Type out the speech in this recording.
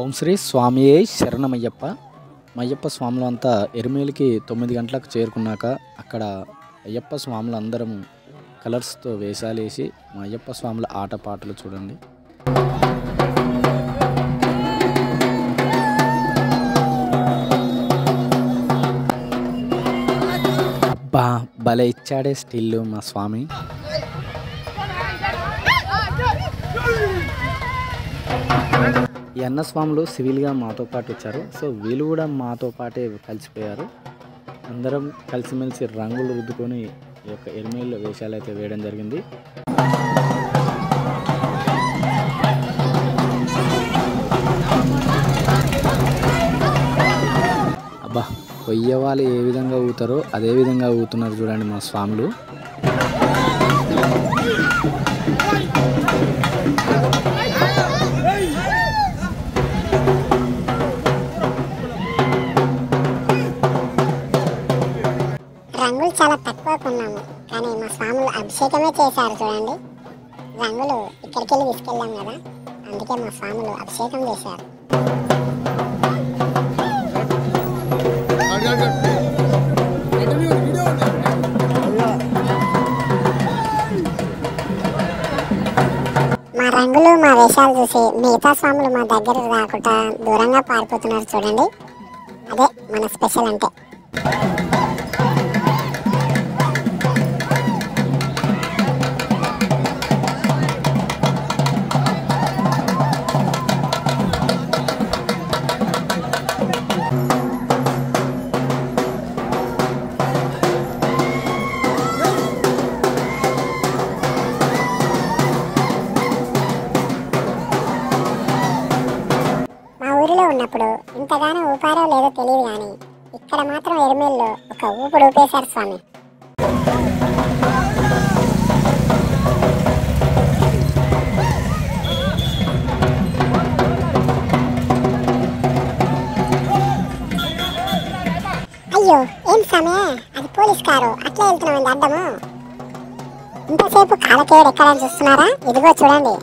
ఓం శ్రీ స్వామియే శరణమయ్యప్ప. మయ్యప్ప స్వాములు అంతా ఎరుమేలికి 9 గంటలకు చేరుకున్నాక అక్కడ అయ్యప్ప స్వాములు అందరం కలర్స్తో వేషాలేసి మా అయ్యప్ప స్వాముల ఆటపాటలు చూడండి. అబ్బా భలే ఇచ్చాడే స్టిల్ మా స్వామి. ఈ అన్న స్వాములు సివిల్గా మాతో పాటు వచ్చారు. సో వీళ్ళు కూడా మాతో పాటే కలిసిపోయారు. అందరం కలిసిమెలిసి రంగులు రుద్దుకొని ఈ యొక్క ఎరుమేళ్ళ వేషాలు అయితే వేయడం జరిగింది. అబ్బా కొయ్య వాళ్ళు ఏ విధంగా ఊతారో అదే విధంగా ఊతున్నారు చూడండి మా స్వాములు. రంగులు చాలా తక్కువ కొన్నాము, కానీ మా స్వాములు అభిషేకమే చేశారు చూడండి. రంగులు ఇక్కడికి వెళ్ళి తీసుకెళ్ళాం కదా, అందుకే మా స్వాములు అభిషేకం చేశారు. మా రంగులు మా వేషాలు చూసి మిగతా స్వాములు మా దగ్గరకు రాకుండా దూరంగా పారిపోతున్నారు చూడండి. అదే మన స్పెషల్ అంటే. ఊరిలో ఉన్నప్పుడు ఇంతగానో ఊపారో లేదో తెలియదు, కానీ ఇక్కడ మాత్రం ఎరుమేల్లో ఒక ఊపుడు ఊపేశారు స్వామి. అయ్యో ఏం స్వామి, అది పోలీస్ కారు, అట్లా వెళ్తున్నామండి అడ్డము. ఇంతసేపు కాలకేయుడు ఎక్కడని చూస్తున్నారా? ఇదిగో చూడండి.